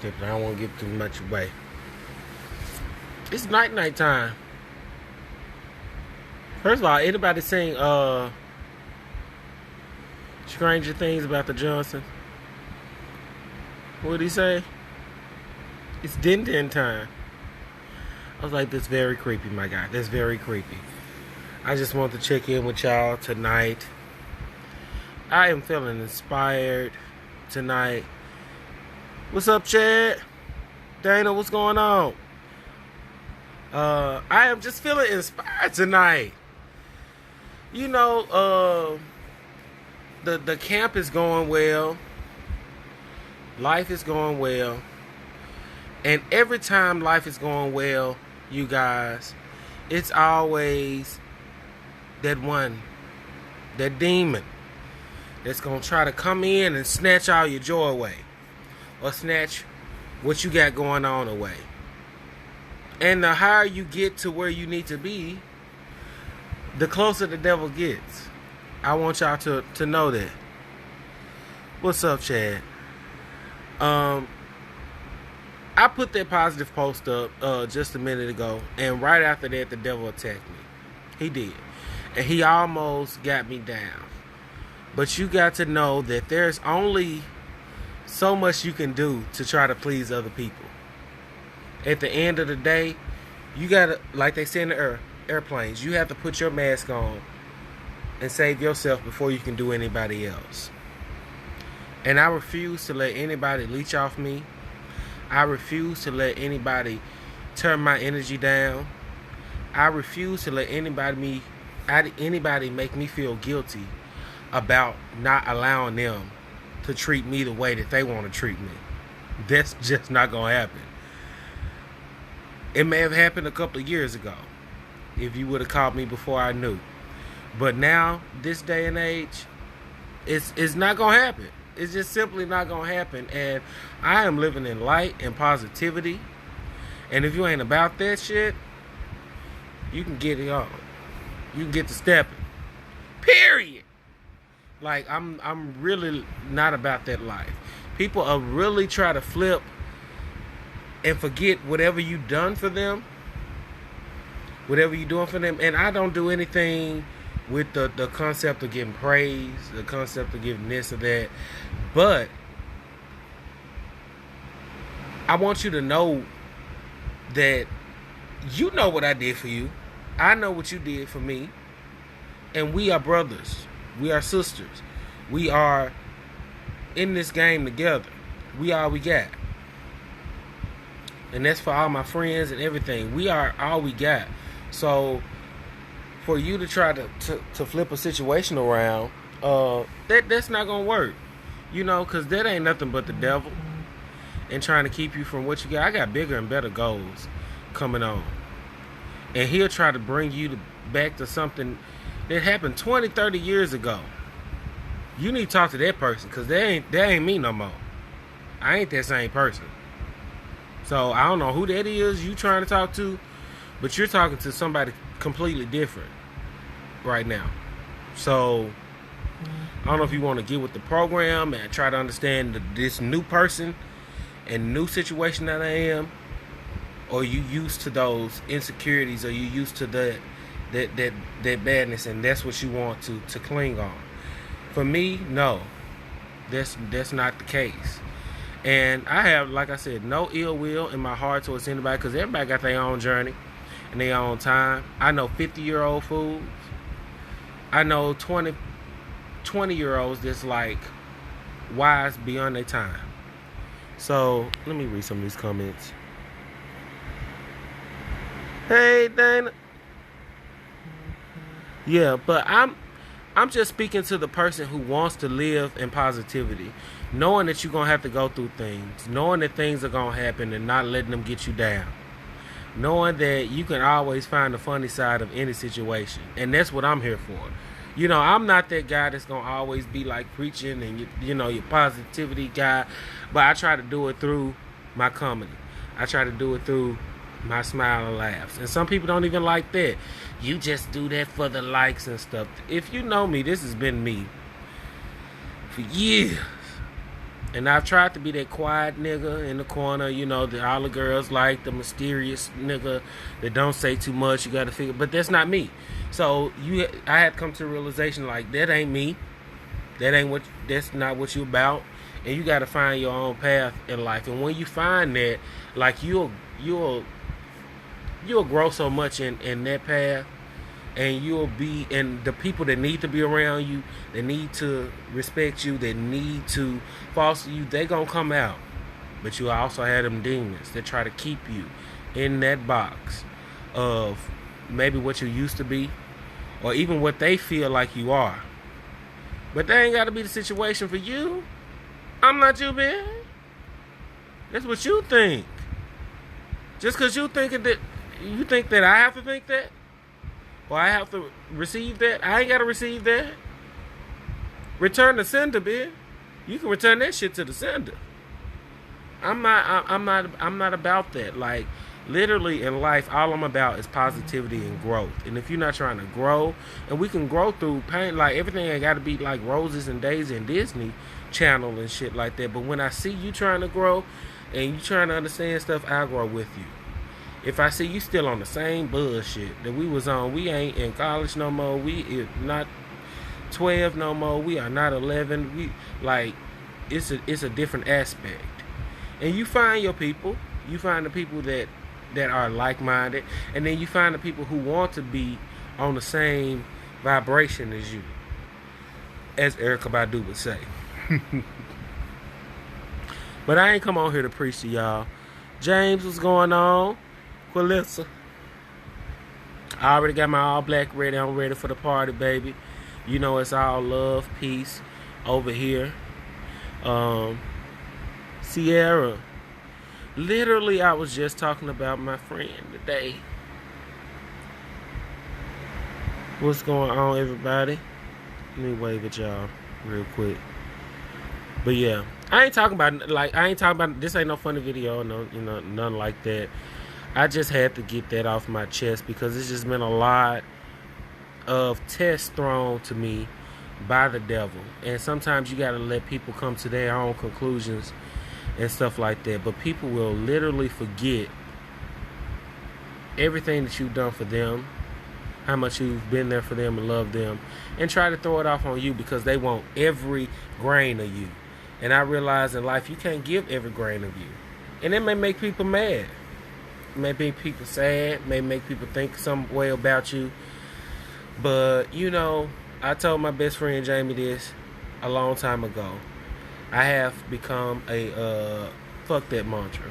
snippet. I don't want to give too much away. It's night time. First of all, anybody sing Stranger Things about the Johnson? What did he say? It's din time. I was like, that's very creepy, my guy. That's very creepy. I just want to check in with y'all tonight. I am feeling inspired tonight. What's up, Chad? Dana, what's going on? I am just feeling inspired tonight. You know, the camp is going well. Life is going well. And every time life is going well, you guys, it's always that one, that demon that's going to try to come in and snatch all your joy away. Or snatch what you got going on away. And the higher you get to where you need to be, the closer the devil gets. I want y'all to know that. What's up, Chad? I put that positive post up just a minute ago, and right after that, the devil attacked me. He did. And he almost got me down. But you got to know that there's only so much you can do to try to please other people. At the end of the day, you got to, like they say in the airplanes, you have to put your mask on and save yourself before you can do anybody else. And I refuse to let anybody leech off me. I refuse to let anybody turn my energy down. I refuse to let anybody make me feel guilty about not allowing them to treat me the way that they want to treat me. That's just not going to happen. It may have happened a couple of years ago if you would have called me before I knew. But now, this day and age, it's not going to happen. It's just simply not going to happen. And I am living in light and positivity. And if you ain't about that shit, you can get it on. You can get to stepping. Period. Like, I'm really not about that life. People are really trying to flip and forget whatever you done for them. Whatever you doing for them. And I don't do anything with the concept of getting praise, the concept of giving this or that. But I want you to know that you know what I did for you. I know what you did for me. And we are brothers. We are sisters. We are in this game together. We all we got. And that's for all my friends and everything. We are all we got. So for you to try to flip a situation around, that's not going to work. You know, because that ain't nothing but the devil. And trying to keep you from what you got. I got bigger and better goals coming on. And he'll try to bring you back to something that happened 20, 30 years ago. You need to talk to that person, because that ain't me no more. I ain't that same person. So I don't know who that is you trying to talk to, but you're talking to somebody completely different right now. So I don't know if you want to get with the program and try to understand this new person and new situation that I am, or you used to those insecurities, or you used to that badness, and that's what you want to cling on. For me, no, that's not the case. And I have, like I said, no ill will in my heart towards anybody, because everybody got their own journey and their own time. I know 50-year-old fools. I know 20-year-olds that's like wise beyond their time. So let me read some of these comments. Hey, Dana. Yeah, but I'm just speaking to the person who wants to live in positivity, knowing that you're going to have to go through things, knowing that things are going to happen and not letting them get you down, knowing that you can always find the funny side of any situation. And that's what I'm here for. You know, I'm not that guy that's going to always be like preaching and, you know, your positivity guy, but I try to do it through my comedy. I try to do it through my smile and laughs. And some people don't even like that. You just do that for the likes and stuff. If you know me, this has been me for years. And I've tried to be that quiet nigga in the corner, you know, that all the girls like, the mysterious nigga that don't say too much. You got to figure, but that's not me. So I had to come to the realization, like, that ain't me. That's not what you about. And you got to find your own path in life. And when you find that, like, you'll grow so much in that path. And and the people that need to be around you, that need to respect you, that need to foster you, they gonna come out. But you also have them demons that try to keep you in that box of maybe what you used to be, or even what they feel like you are. But that ain't gotta be the situation for you. I'm not you, man. That's what you think. Just because you think that I have to think that, or I have to receive that, I ain't gotta receive that. Return the sender, bitch. You can return that shit to the sender. I'm not about that. Like, literally in life, all I'm about is positivity and growth. And if you're not trying to grow, and we can grow through pain, like, everything ain't gotta be like roses and daisies and Disney Channel and shit like that. But when I see you trying to grow and you trying to understand stuff, I'll grow with you. If I see you still on the same bullshit that we was on, we ain't in college no more, we not 12 no more, we are not 11, we, like, it's a different aspect. And you find your people, you find the people that are like-minded, and then you find the people who want to be on the same vibration as you, as Erykah Badu would say. But I ain't come on here to preach to y'all. James, what's going on? Quilissa, I already got my all black ready. I'm ready for the party, baby. You know it's all love, peace over here. Sierra, literally, I was just talking about my friend today. What's going on, everybody? Let me wave at y'all real quick. But yeah, I ain't talking about this. Ain't no funny video, no, you know, nothing like that. I just had to get that off my chest because it's just been a lot of tests thrown to me by the devil. And sometimes you got to let people come to their own conclusions and stuff like that. But people will literally forget everything that you've done for them, how much you've been there for them and loved them, and try to throw it off on you because they want every grain of you. And I realize in life you can't give every grain of you. And it may make people mad. May make people sad, may make people think some way about you. But, you know, I told my best friend Jamie this a long time ago. I have become a fuck that mantra.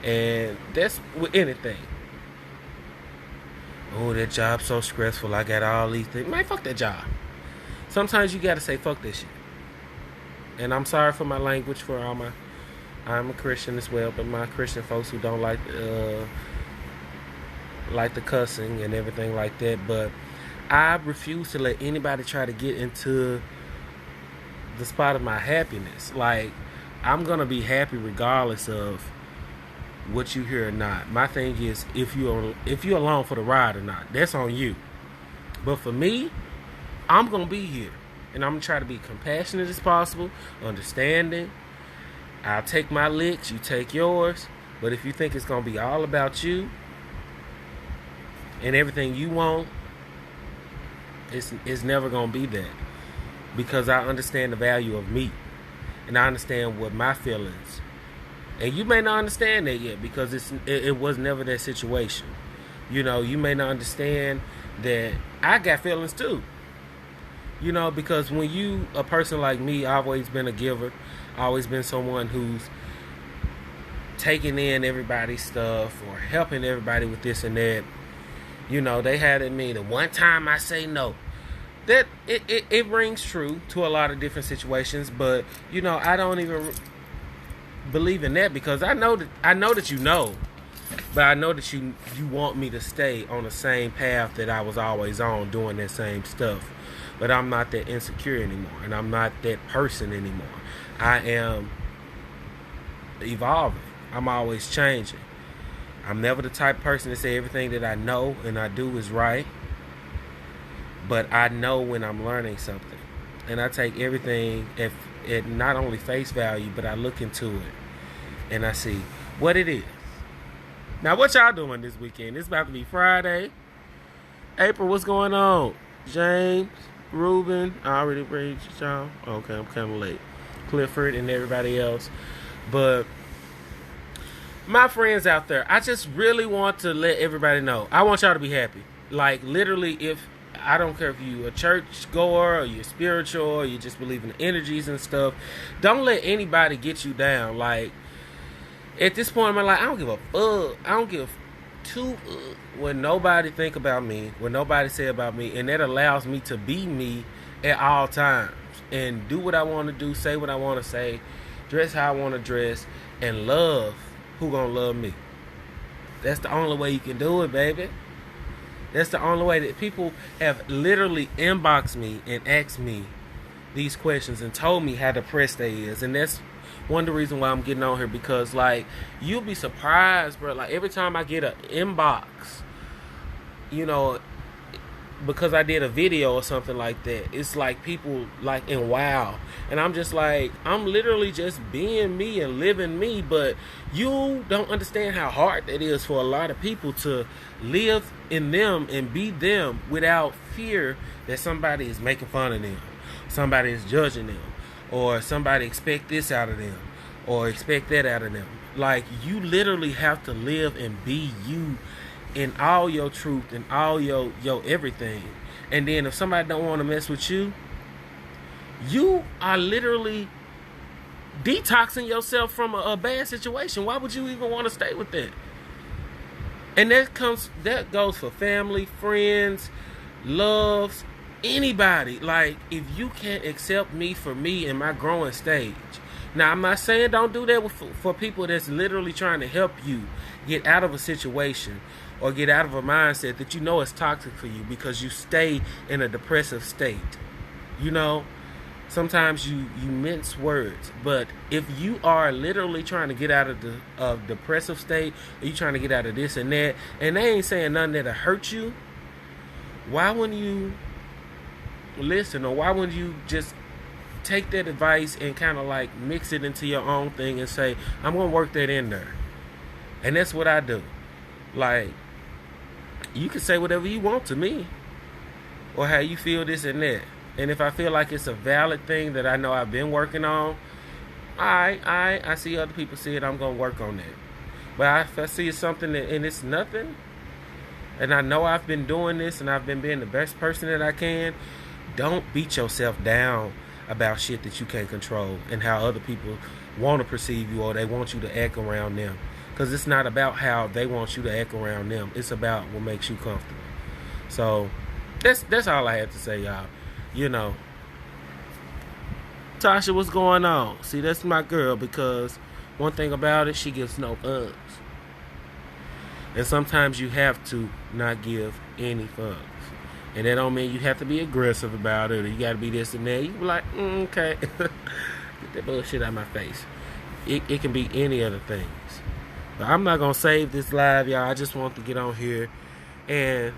And that's with anything. Oh, that job's so stressful. I got all these things. Man, fuck that job. Sometimes you gotta say fuck that shit. And I'm sorry for my language, for all my... I'm a Christian as well, but my Christian folks who don't like the cussing and everything like that. But I refuse to let anybody try to get into the spot of my happiness. Like, I'm gonna be happy regardless of what you hear or not. My thing is, if you're along for the ride or not, that's on you. But for me, I'm gonna be here, and I'm gonna try to be compassionate as possible, understanding. I'll take my licks, you take yours. But if you think it's going to be all about you and everything you want, it's never going to be that. Because I understand the value of me. And I understand what my feelings. And you may not understand that yet because it was never that situation. You know, you may not understand that I got feelings too. You know, because when you, a person like me, I've always been a giver. Always been someone who's taking in everybody's stuff or helping everybody with this and that. You know, they had it me the one time I say no. That it rings true to a lot of different situations, but you know, I don't even believe in that because I know that you know, but I know that you want me to stay on the same path that I was always on, doing that same stuff. But I'm not that insecure anymore, and I'm not that person anymore. I am evolving. I'm always changing. I'm never the type of person to say everything that I know and I do is right. But I know when I'm learning something. And I take everything at not only face value, but I look into it and I see what it is. Now, what y'all doing this weekend? It's about to be Friday. April, what's going on? James, Ruben, I already reached y'all. Okay, I'm kind of late. Clifford and everybody else. But my friends out there, I just really want to let everybody know. I want y'all to be happy. Like, literally, if I don't care if you a church goer or you're spiritual or you just believe in energies and stuff, don't let anybody get you down. Like, at this point in my life, I don't give a fuck. I don't give two when nobody think about me, when nobody say about me, and that allows me to be me at all times and do what I want to do, say what I want to say, dress how I want to dress, and love who gonna love me. That's the only way you can do it, baby. That's the only way. That people have literally inboxed me and asked me these questions and told me how depressed they is, and that's one of the reasons why I'm getting on here, because like, you'll be surprised, bro. Like, every time I get an inbox, you know, because I did a video or something like that, it's like people like, and wow. And I'm just like, I'm literally just being me and living me, but you don't understand how hard that is for a lot of people to live in them and be them without fear that somebody is making fun of them, somebody is judging them, or somebody expect this out of them, or expect that out of them. Like, you literally have to live and be you in all your truth and all your everything. And then if somebody don't want to mess with you, you are literally detoxing yourself from a bad situation. Why would you even want to stay with that? And that goes for family, friends, loves, anybody. Like, if you can't accept me for me in my growing stage. Now, I'm not saying don't do that for people that's literally trying to help you get out of a situation or get out of a mindset that you know is toxic for you because you stay in a depressive state. You know, sometimes you mince words, but if you are literally trying to get out of the depressive state, or you trying to get out of this and that, and they ain't saying nothing that'll hurt you, why wouldn't you listen? Or why wouldn't you just take that advice and kind of like mix it into your own thing and say, I'm gonna work that in there? And that's what I do. Like, you can say whatever you want to me, or how you feel this and that. And if I feel like it's a valid thing that I know I've been working on, I see other people see it, I'm gonna work on that. But if I see something that, and it's nothing, and I know I've been doing this and I've been being the best person that I can, don't beat yourself down about shit that you can't control and how other people want to perceive you or they want you to act around them. Because it's not about how they want you to act around them. It's about what makes you comfortable. So that's all I had to say, y'all. You know, Tasha, what's going on? See, that's my girl, because one thing about it, she gives no fucks. And sometimes you have to not give any fucks. And that don't mean you have to be aggressive about it, or you gotta be this and that. You be like, okay. Get that bullshit out of my face. It can be any other things. But I'm not gonna save this live, y'all. I just want to get on here and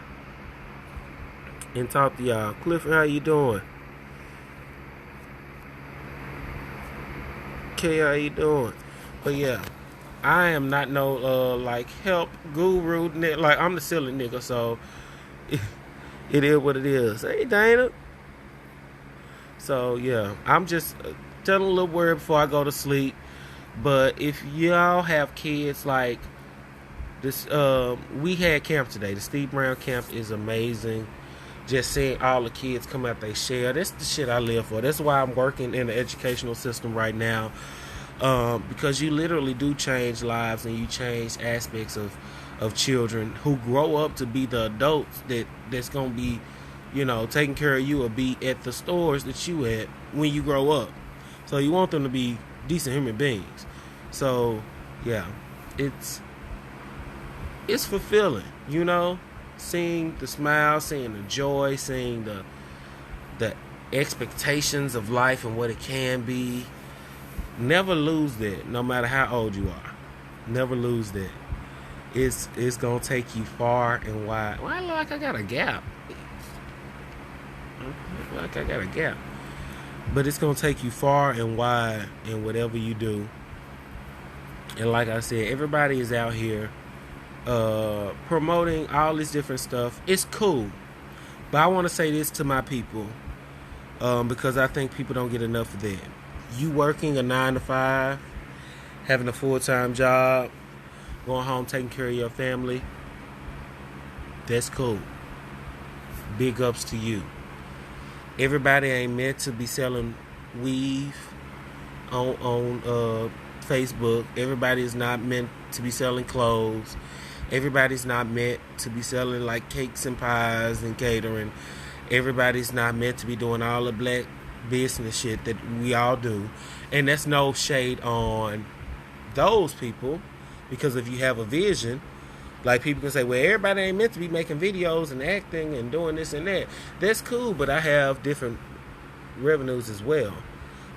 talk to y'all. Clifford, how you doing? Okay, how you doing? But yeah, I am not no like help guru. Like, I'm the silly nigga, so it is what it is. Hey, Dana. So yeah, I'm just telling a little word before I go to sleep. But if y'all have kids, like this, we had camp today. The Steve Brown camp is amazing. Just seeing all the kids come out, they share. That's the shit I live for. That's why I'm working in the educational system right now. Because you literally do change lives, and you change aspects of children who grow up to be the adults that's gonna be, you know, taking care of you or be at the stores that you at when you grow up. So you want them to be decent human beings. So yeah, it's fulfilling, you know, seeing the smile, seeing the joy, seeing the expectations of life and what it can be. Never lose that, no matter how old you are. Never lose that. It's gonna take you far and wide. Well, I look like I got a gap. but it's gonna take you far and wide in whatever you do. And like I said, everybody is out here promoting all this different stuff. It's cool, but I want to say this to my people, because I think people don't get enough of that. You working a 9 to 5, having a full-time job, going home taking care of your family, that's cool. Big ups to you. Everybody ain't meant to be selling weave on Facebook. Everybody is not meant to be selling clothes. Everybody's not meant to be selling like cakes and pies and catering. Everybody's not meant to be doing all the black business shit that we all do. And that's no shade on those people, because if you have a vision, like people can say, well, everybody ain't meant to be making videos and acting and doing this and that. That's cool, but I have different revenues as well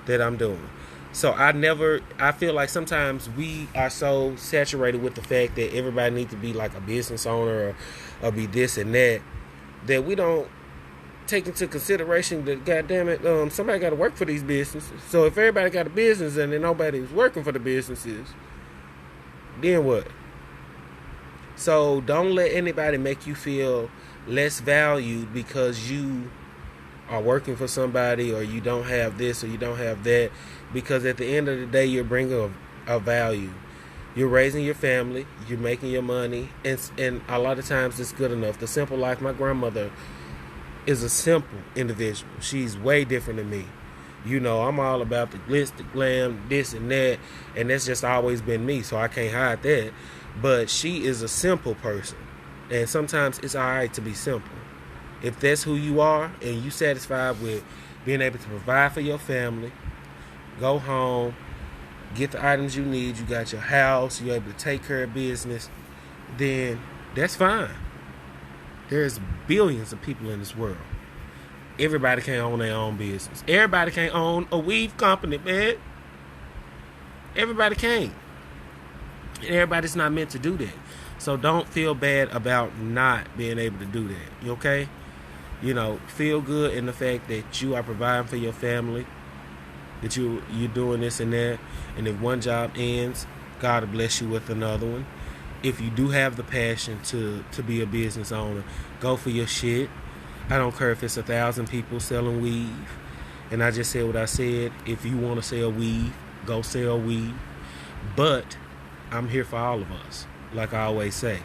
that I'm doing. So I feel like sometimes we are so saturated with the fact that everybody needs to be like a business owner or be this and that we don't take into consideration that, goddamn it, somebody got to work for these businesses. So if everybody got a business and then nobody's working for the businesses, then what? So don't let anybody make you feel less valued because you are working for somebody, or you don't have this or you don't have that, because at the end of the day, you're bringing a value. You're raising your family, you're making your money, and a lot of times it's good enough. The simple life. My grandmother is a simple individual. She's way different than me. You know, I'm all about the glitz, the glam, this and that, and that's just always been me, so I can't hide that. But she is a simple person, and sometimes it's all right to be simple. If that's who you are and you satisfied with being able to provide for your family, go home, get the items you need, you got your house, you're able to take care of business, then that's fine. There's billions of people in this world. Everybody can't own their own business. Everybody can't own a weave company, man. Everybody can't. Everybody's not meant to do that. So don't feel bad about not being able to do that. You okay? You know, feel good in the fact that you are providing for your family, that you're doing this and that. And if one job ends, God will bless you with another one. If you do have the passion to be a business owner, go for your shit. I don't care if it's 1,000 people selling weave. And I just said what I said. If you want to sell weave, go sell weave. But I'm here for all of us, like I always say.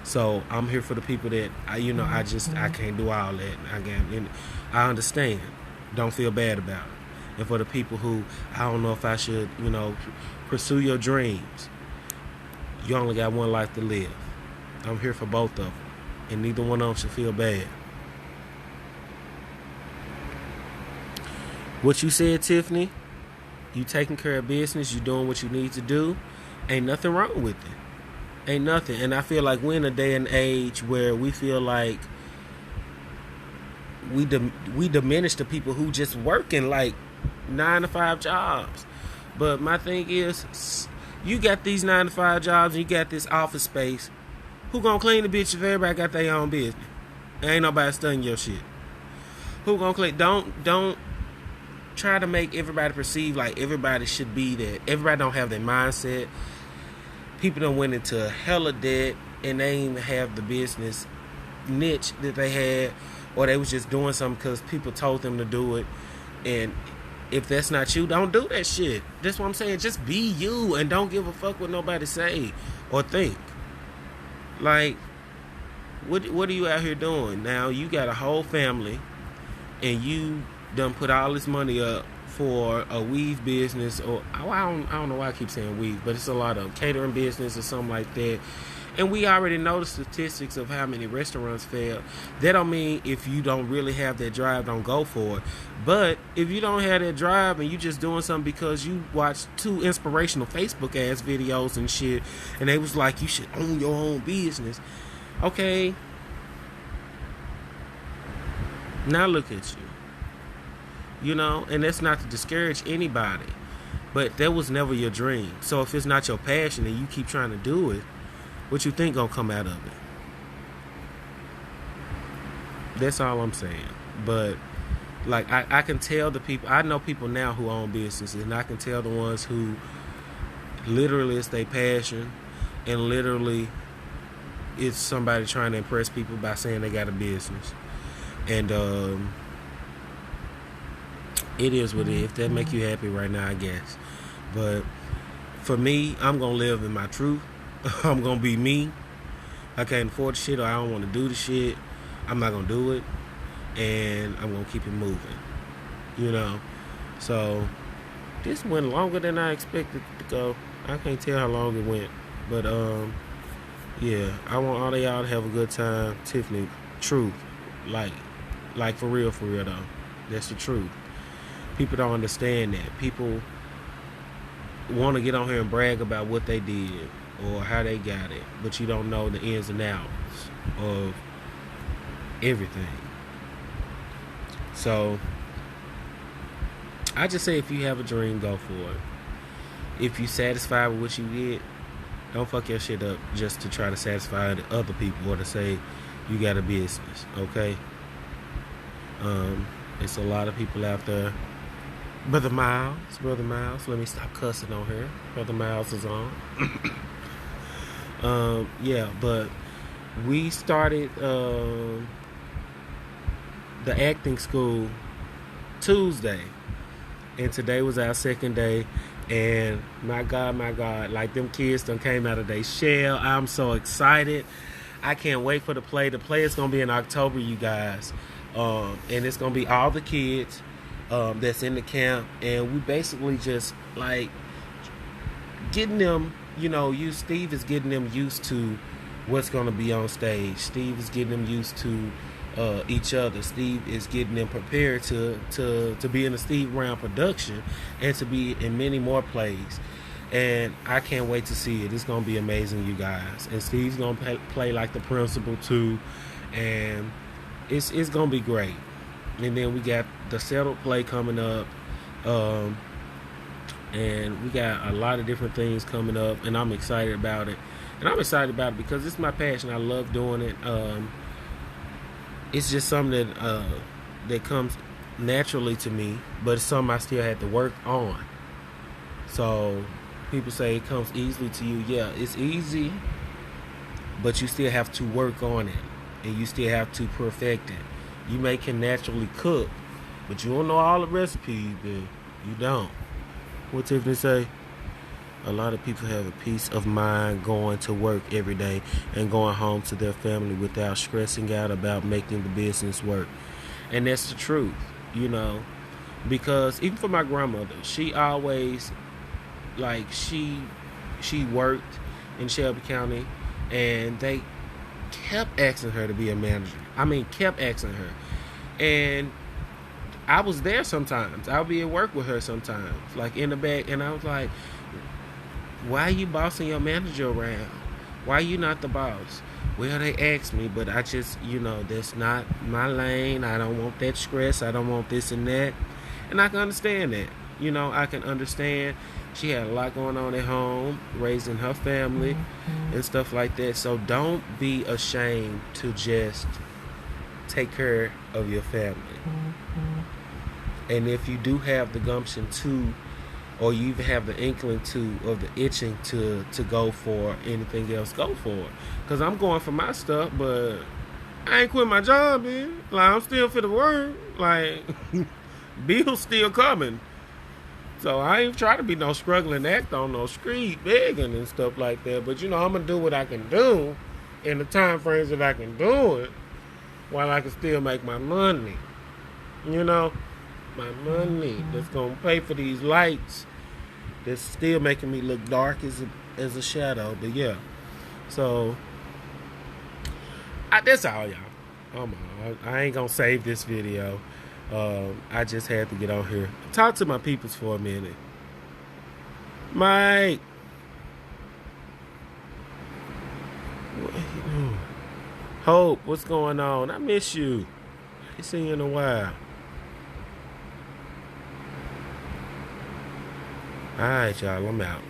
So I'm here for the people that I can't do all that. I understand. Don't feel bad about it. And for the people who, I don't know if I should, pursue your dreams. You only got one life to live. I'm here for both of them, and neither one of them should feel bad. What you said, Tiffany, you taking care of business, you doing what you need to do, ain't nothing wrong with it. Ain't nothing. And I feel like we're in a day and age where we feel like we diminish the people who just working like 9 to 5 jobs. But my thing is, you got these 9 to 5 jobs and you got this office space. Who gonna clean the bitch if everybody got their own business? Ain't nobody studying your shit. Who gonna clean? Don't try to make everybody perceive like everybody should be that. Everybody don't have that mindset. People done went into a hella debt and they ain't even have the business niche that they had, or they was just doing something because people told them to do it. And if that's not you, don't do that shit. That's what I'm saying. Just be you and don't give a fuck what nobody say or think. Like, what are you out here doing? Now you got a whole family and you done put all this money up for a weave business, or I don't know why I keep saying weave, but it's a lot of catering business or something like that. And we already know the statistics of how many restaurants fail. That don't mean if you don't really have that drive, don't go for it. But if you don't have that drive and you just doing something because you watched 2 inspirational Facebook ass videos and shit, and they was like, you should own your own business. Okay. Now look at you. And that's not to discourage anybody. But that was never your dream. So if it's not your passion and you keep trying to do it, what you think gonna come out of it? That's all I'm saying. But Like I can tell the people. I know people now who own businesses, and I can tell the ones who literally it's their passion, and literally it's somebody trying to impress people by saying they got a business. And it is what it is. If that make you happy right now, I guess. But for me, I'm gonna live in my truth. I'm gonna be me. I can't afford the shit, or I don't want to do the shit. I'm not gonna do it, and I'm gonna keep it moving. You know. So this went longer than I expected it to go. I can't tell how long it went, but yeah. I want all of y'all to have a good time. Tiffany, truth, like for real though. That's the truth. People don't understand that. People want to get on here and brag about what they did or how they got it, but you don't know the ins and outs of everything. So I just say, if you have a dream, go for it. If you satisfied with what you did, don't fuck your shit up just to try to satisfy the other people or to say you got a business. Okay. It's a lot of people out there. Brother Miles, let me stop cussing on here. Brother Miles is on. Yeah, but we started the acting school Tuesday, and today was our second day. And my God, like them kids done came out of their shell. I'm so excited. I can't wait for the play. The play is gonna be in October, you guys. And it's gonna be all the kids that's in the camp, and we basically just like getting them, Steve is getting them used to what's gonna be on stage. Steve is getting them used to each other. Steve is getting them prepared to be in the Steve Brown production and to be in many more plays. And I can't wait to see it. It's gonna be amazing, you guys. And Steve's gonna play like the principal too, and it's gonna be great. And then we got the settled play coming up, and we got a lot of different things coming up, and I'm excited about it. And I'm excited about it because it's my passion. I love doing it. It's just something that comes naturally to me, but it's something I still had to work on. So people say it comes easily to you. Yeah, it's easy, but you still have to work on it, and you still have to perfect it. You can naturally cook, but you don't know all the recipes, man. You don't. What Tiffany say? A lot of people have a peace of mind going to work every day and going home to their family without stressing out about making the business work. And that's the truth, because even for my grandmother, she always, she worked in Shelby County, and they kept asking her to be a manager. Kept asking her. And I was there sometimes. I'll be at work with her sometimes, like in the back, and I was like, why are you bossing your manager around? Why are you not the boss? Well, they asked me, but I just, that's not my lane. I don't want that stress. I don't want this and that. And I can understand that. I can understand she had a lot going on at home, raising her family and stuff like that. So don't be ashamed to just take care of your family. And if you do have the gumption to, or you even have the inkling to, or the itching to go for anything else, go for it. Because I'm going for my stuff, but I ain't quit my job, man. I'm still for the work. Bills still coming. So I ain't trying to be no struggling act on no street begging and stuff like that. But, I'm going to do what I can do in the time frames that I can do it while I can still make my money. My money that's going to pay for these lights that's still making me look dark as a shadow. But yeah, so that's all, y'all. I ain't gonna save this video. I just had to get on here, talk to my peoples for a minute. Mike, Hope, what's going on? I miss you. I ain't seen you in a while. Alright, y'all, I'm out.